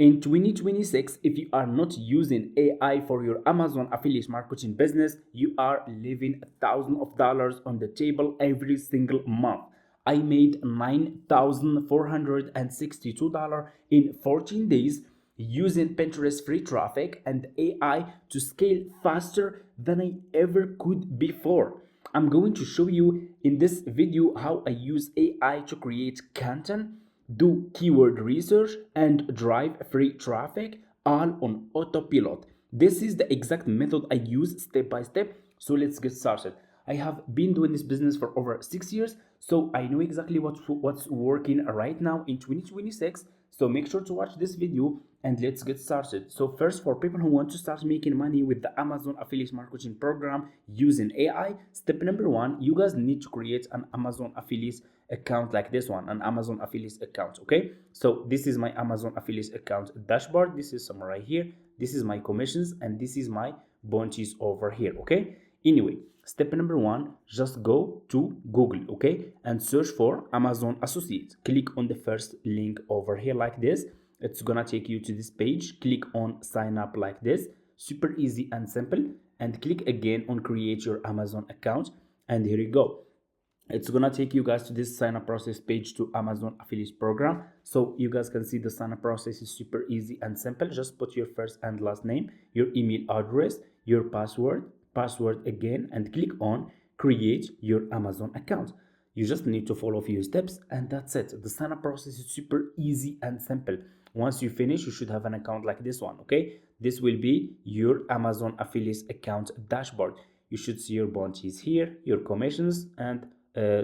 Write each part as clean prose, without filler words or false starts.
In 2026, if you are not using AI for your Amazon affiliate marketing business, you are leaving thousands of dollars on the table every single month. I made $9,462 in 14 days using Pinterest free traffic and AI to scale faster than I ever could before. I'm going to show you in this video how I use AI to create content, do keyword research, and drive free traffic all on autopilot. This is the exact method I use step by step. So let's get started. I have been doing this business for over 6 years, so I know exactly what's working right now in 2026. So make sure to watch this video and let's get started. So first, for people who want to start making money with the Amazon affiliate marketing program using AI, step number one, you guys need to create an Amazon affiliate account like this one, an Amazon affiliate account. Okay, so this is my Amazon affiliate account dashboard. This is some right here. This is my commissions and this is my bounties over here. Okay, anyway, step number one, just go to Google, okay, and search for Amazon Associates. Click on the first link over here like this. It's gonna take you to this page. Click on sign up like this. Super easy and simple. And click again on create your Amazon account. And here you go. It's gonna take you guys to this sign up process page to Amazon affiliate program. So you guys can see the sign up process is super easy and simple. Just put your first and last name, your email address, your password again, and click on create your Amazon account. You just need to follow a few steps and that's it. The sign up process is super easy and simple. Once you finish, you should have an account like this one. Okay, this will be your Amazon affiliate account dashboard. You should see your bounties here, your commissions, and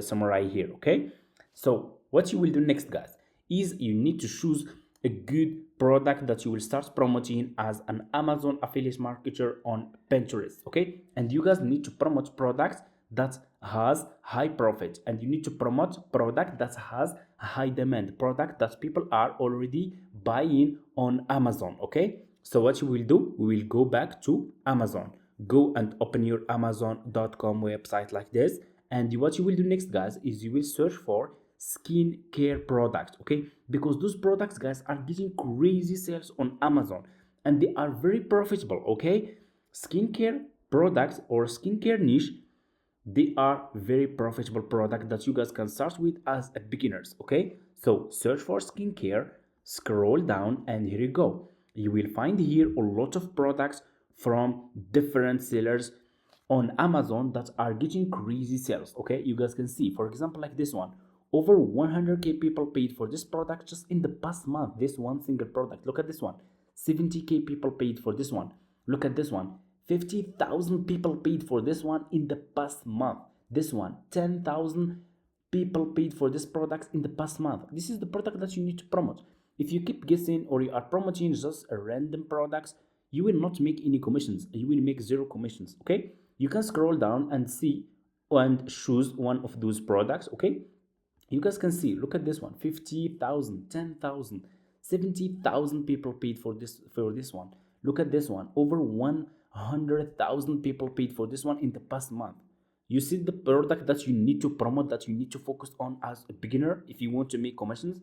summary here. Okay, so what you will do next, guys, is you need to choose a good product that you will start promoting as an Amazon affiliate marketer on Pinterest. Okay, and you guys need to promote products that has high profit, and you need to promote product that has high demand, product that people are already buying on Amazon. Okay, so what you will do, we will go back to Amazon, go and open your amazon.com website like this, and what you will do next, guys, is you will search for skincare products. Okay, because those products, guys, are getting crazy sales on Amazon and they are very profitable. Okay, skincare products or skincare niche, they are very profitable product that you guys can start with as a beginners. Okay, so search for skincare, scroll down, and here you go. You will find here a lot of products from different sellers on Amazon that are getting crazy sales. Okay, you guys can see, for example, like this one, over 100k people paid for this product just in the past month. This one single product, look at this one, 70k people paid for this one. Look at this one, 50,000 people paid for this one in the past month. This one, 10,000 people paid for this product in the past month. This is the product that you need to promote. If you keep guessing or you are promoting just a random products, you will not make any commissions. You will make zero commissions. Okay, you can scroll down and see and choose one of those products. Okay, you guys can see, look at this one, 50,000, 10,000, 70,000 people paid for this one. Look at this one, over 100,000 people paid for this one in the past month. You see the product that you need to promote, that you need to focus on as a beginner. If you want to make commissions,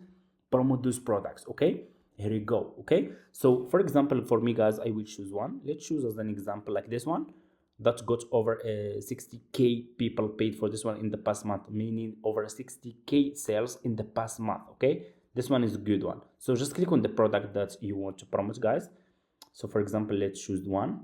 promote those products. Okay, here you go. Okay, so for example, for me, guys, I will choose one. Let's choose as an example like this one that got over 60k people paid for this one in the past month, meaning over 60k sales in the past month. Okay, this one is a good one. So just click on the product that you want to promote, guys. So for example, let's choose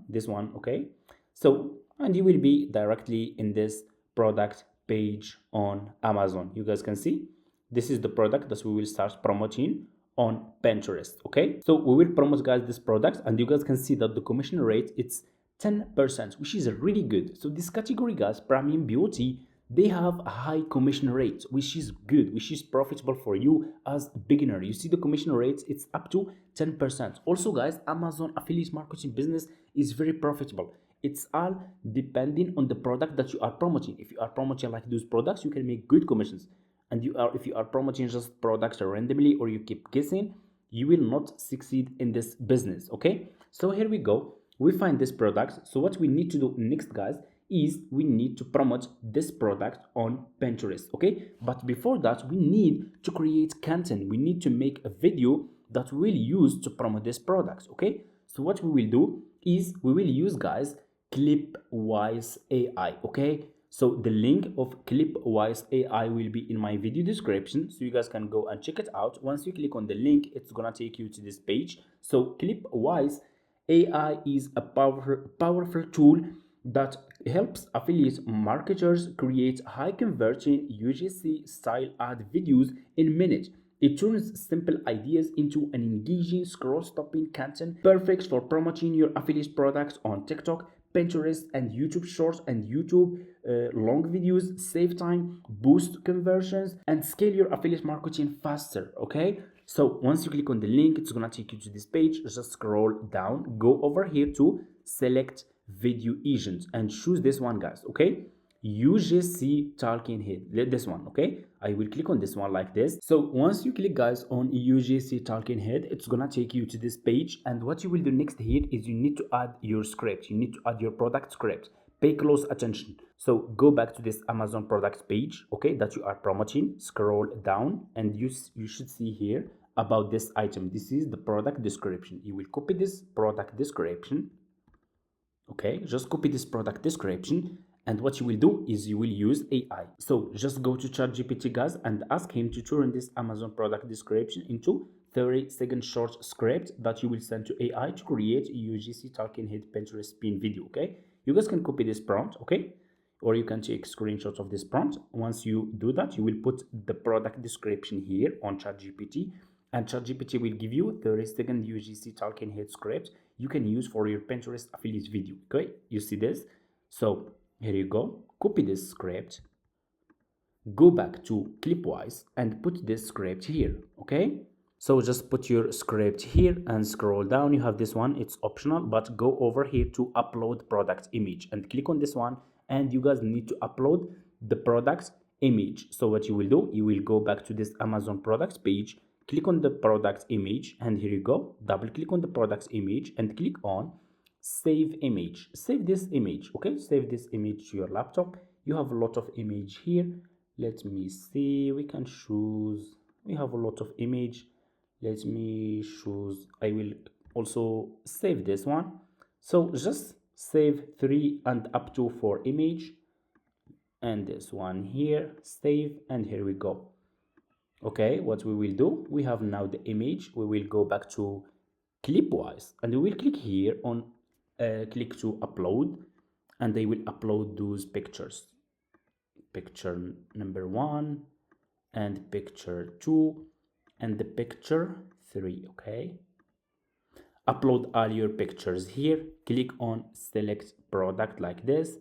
this one. Okay, so and you will be directly in this product page on Amazon. You guys can see this is the product that we will start promoting on Pinterest. Okay, so we will promote, guys, this product, and you guys can see that the commission rate, it's 10%, which is really good. So this category, guys, premium beauty, they have a high commission rate, which is good, which is profitable for you as a beginner. You see the commission rates, it's up to 10%. Also, guys, Amazon affiliate marketing business is very profitable. It's all depending on the product that you are promoting. If you are promoting like those products, you can make good commissions. And if you are promoting just products randomly or you keep guessing, you will not succeed in this business. Okay, so here we go. We find this product. So what we need to do next, guys, is we need to promote this product on Pinterest. Okay, but before that, we need to create content. We need to make a video that we will use to promote this product. Okay, so what we will do is we will use, guys, Clipwise AI. Okay, so the link of Clipwise AI will be in my video description, so you guys can go and check it out. Once you click on the link, it's gonna take you to this page. So Clipwise AI is a powerful tool that helps affiliate marketers create high converting UGC style ad videos in minutes. It turns simple ideas into an engaging, scroll stopping content perfect for promoting your affiliate products on TikTok, Pinterest, and YouTube Shorts and YouTube long videos. Save time, boost conversions, and scale your affiliate marketing faster. Okay, so once you click on the link, it's gonna take you to this page. Just scroll down, go over here to select video agents and choose this one, guys. Okay, UGC talking head, this one. Okay, I will click on this one like this. So once you click, guys, on UGC talking head, it's gonna take you to this page, and what you will do next here is you need to add your script. You need to add your product script. Pay close attention. So go back to this Amazon product page, okay, that you are promoting. Scroll down and you should see here about this item. This is the product description. You will copy this product description. Okay, just copy this product description, and what you will do is you will use AI. So just go to ChatGPT, guys, and ask him to turn this Amazon product description into 30-second short script that you will send to AI to create a UGC talking head Pinterest pin video. Okay, you guys can copy this prompt, okay, or you can take screenshots of this prompt. Once you do that, you will put the product description here on ChatGPT, and ChatGPT will give you 30-second UGC talking head script you can use for your Pinterest affiliate video. Okay, you see this? So here you go. Copy this script, go back to Clipwise and put this script here. Okay, so just put your script here and scroll down. You have this one, it's optional, but go over here to upload product image and click on this one, and you guys need to upload the product image. So what you will do, you will go back to this Amazon products page, click on the product image, and here you go, double click on the product image and click on save image. Save this image. Okay, save this image to your laptop. You have a lot of image here. Let me see, we can choose, we have a lot of image. Let me choose, I will also save this one. So just save 3 and up to 4 image, and this one here, save, and here we go. Okay, what we will do, we have now the image. We will go back to Clipwise and we will click here on click to upload, and they will upload those pictures, picture number 1 and picture 2 and the picture 3. Okay, upload all your pictures here, click on select product like this,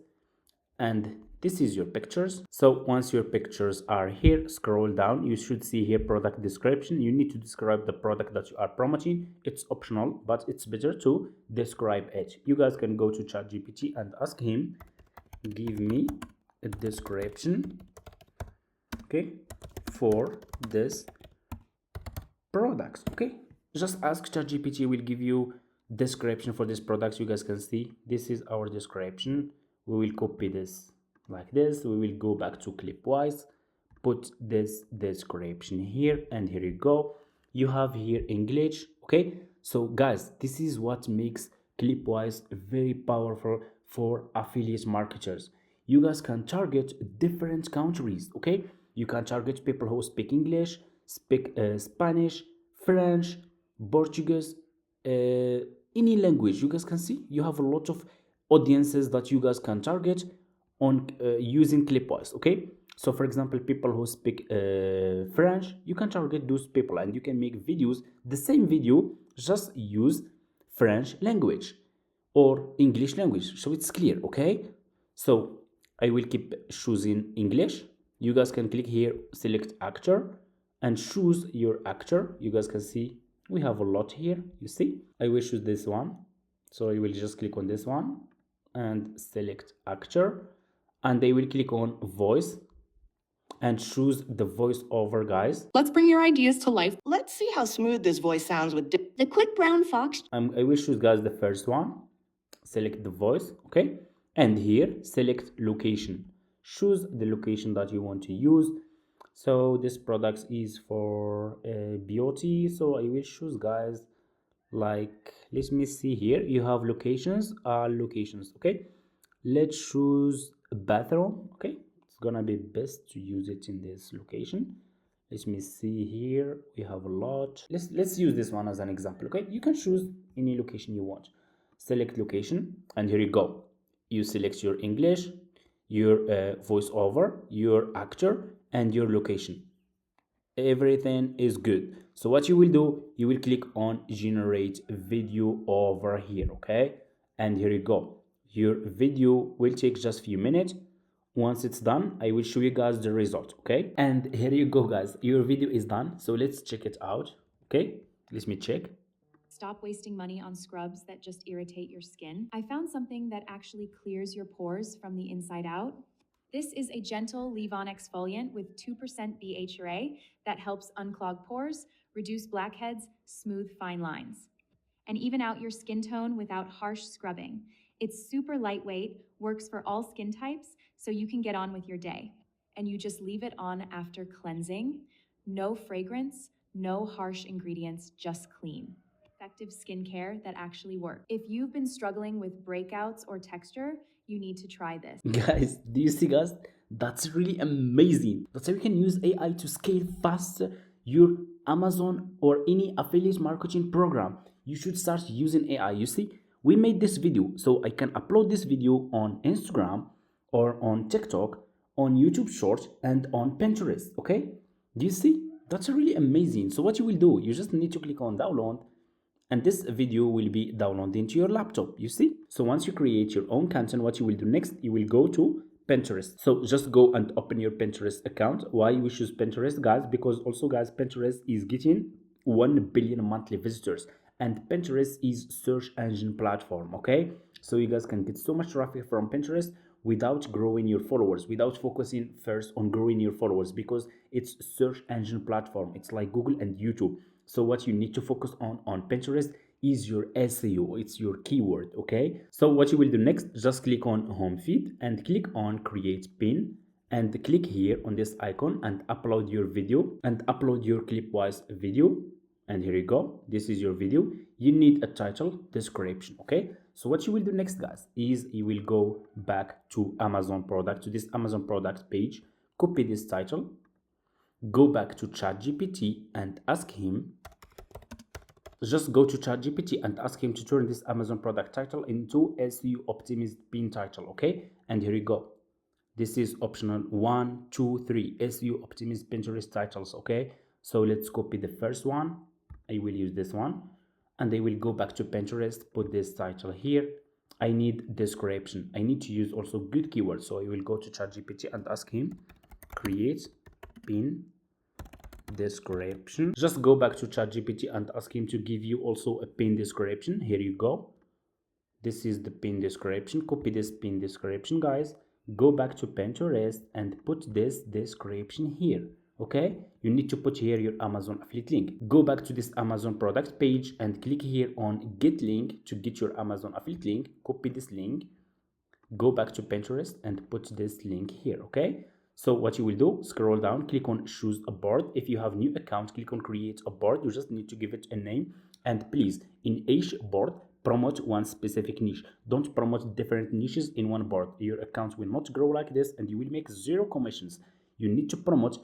and this is your pictures. So once your pictures are here, scroll down, you should see here product description. You need to describe the product that you are promoting. It's optional, but it's better to describe it. You guys can go to ChatGPT and ask him, give me a description, okay, for this products. Okay, just ask ChatGPT, will give you description for this products. You guys can see this is our description. We will copy this like this. We will go back to Clipwise, put this description here, and here you go. You have here English. Okay, so guys, this is what makes Clipwise very powerful for affiliate marketers. You guys can target different countries. Okay, you can target people who speak English, speak Spanish, French, Portuguese, any language. You guys can see you have a lot of audiences that you guys can target on using Clipwise. Okay, so for example, people who speak French, you can target those people and you can make videos, the same video, just use French language or English language, so it's clear. Okay, so I will keep choosing English. You guys can click here, select actor, and choose your actor. You guys can see we have a lot here. You see, I will choose this one, so I will just click on this one and select actor, and I will click on voice and choose the voiceover, guys. Let's bring your ideas to life. Let's see how smooth this voice sounds with the quick brown fox. I will choose, guys, the first one. Select the voice, okay, and here select location. Choose the location that you want to use. So this product is for beauty, so I will choose, guys, like, let me see here, you have locations, locations, okay, let's choose a bathroom. Okay, it's gonna be best to use it in this location. Let me see here, we have a lot. Let's use this one as an example. Okay, you can choose any location you want. Select location, and here you go. You select your English, your voiceover, your actor, and your location. Everything is good. So what you will do, you will click on generate video over here. Okay, and here you go, your video will take just few minutes. Once it's done, I will show you guys the result. Okay, and here you go, guys, your video is done. So let's check it out. Okay, let me check. Stop wasting money on scrubs that just irritate your skin. I found something that actually clears your pores from the inside out. This is a gentle leave-on exfoliant with 2% BHA that helps unclog pores, reduce blackheads, smooth fine lines, and even out your skin tone without harsh scrubbing. It's super lightweight, works for all skin types, so you can get on with your day. And you just leave it on after cleansing. No fragrance, no harsh ingredients, just clean. Effective skincare that actually works. If you've been struggling with breakouts or texture, you need to try this. Guys, do you see, guys? That's really amazing. That's how you can use AI to scale faster your Amazon or any affiliate marketing program. You should start using AI. You see, we made this video, so I can upload this video on Instagram or on TikTok, on YouTube Shorts, and on Pinterest. Okay, do you see? That's really amazing. So what you will do, you just need to click on download, and this video will be downloaded into your laptop. You see, so once you create your own content, what you will do next, you will go to Pinterest. So just go and open your Pinterest account. Why we choose Pinterest, guys? Because also, guys, Pinterest is getting 1 billion monthly visitors, and Pinterest is search engine platform. Okay, so you guys can get so much traffic from Pinterest without growing your followers, without focusing first on growing your followers, because it's search engine platform. It's like Google and YouTube. So what you need to focus on Pinterest is your SEO, it's your keyword. Okay, so what you will do next, just click on home feed and click on create pin, and click here on this icon and upload your video and upload your Clipwise video. And here you go, this is your video. You need a title, description. Okay, so what you will do next, guys, is you will go back to Amazon product, to this Amazon product page, copy this title, go back to ChatGPT and ask him, just go to ChatGPT and ask him to turn this Amazon product title into SEO optimized pin title. Okay, and here you go, this is optional 1, 2, 3 SEO optimized Pinterest titles. Okay, so let's copy the first one. I will use this one, and I will go back to Pinterest, put this title here. I need description, I need to use also good keywords, so I will go to ChatGPT and ask him create pin description. Just go back to ChatGPT and ask him to give you also a pin description. Here you go, this is the pin description. Copy this pin description, guys, go back to Pinterest and put this description here. Okay, you need to put here your Amazon affiliate link. Go back to this Amazon product page and click here on get link to get your Amazon affiliate link. Copy this link, go back to Pinterest and put this link here. Okay, so what you will do, scroll down, click on choose a board. If you have new account, click on create a board. You just need to give it a name, and please, in each board, promote one specific niche. Don't promote different niches in one board. Your account will not grow like this and you will make zero commissions. You need to promote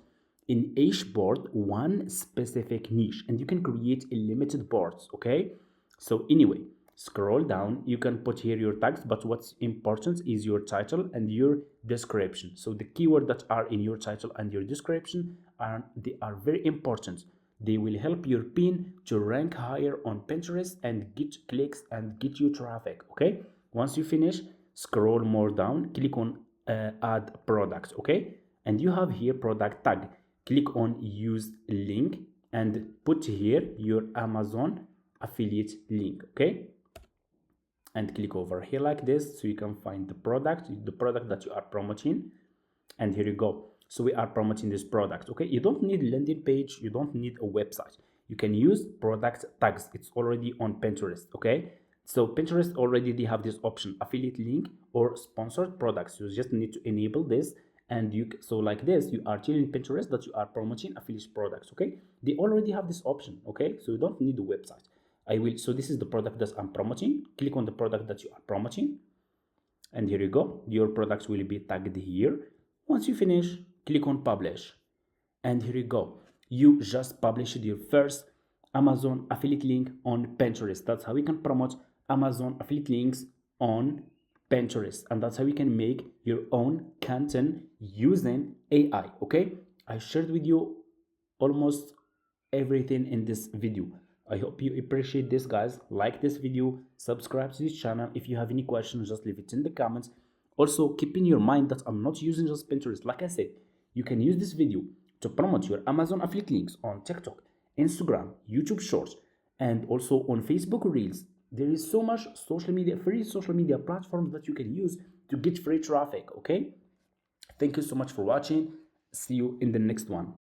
in each board one specific niche, and you can create a limited boards. Okay, so anyway, scroll down, you can put here your tags, but what's important is your title and your description. So the keyword that are in your title and your description they are very important. They will help your pin to rank higher on Pinterest and get clicks and get you traffic. Okay, once you finish, scroll more down, click on add product. Okay, and you have here product tag. Click on use link and put here your Amazon affiliate link. Okay, and click over here like this, so you can find the product that you are promoting. And here you go, so we are promoting this product. Okay, you don't need landing page, you don't need a website, you can use product tags. It's already on Pinterest. Okay, so Pinterest already they have this option, affiliate link or sponsored products. You just need to enable this And so like this, you are telling Pinterest that you are promoting affiliate products. Okay, they already have this option. Okay, so you don't need the website. I will. So this is the product that I'm promoting. Click on the product that you are promoting, and here you go. Your products will be tagged here. Once you finish, click on publish, and here you go. You just published your first Amazon affiliate link on Pinterest. That's how we can promote Amazon affiliate links on Pinterest, and that's how you can make your own content using AI. Okay, I shared with you almost everything in this video. I hope you appreciate this, guys. Like this video, subscribe to this channel. If you have any questions, just leave it in the comments. Also, keep in your mind that I'm not using just Pinterest. Like I said, you can use this video to promote your Amazon affiliate links on TikTok, Instagram, YouTube Shorts, and also on Facebook Reels. There is so much social media, free social media platforms that you can use to get free traffic. Okay, thank you so much for watching. See you in the next one.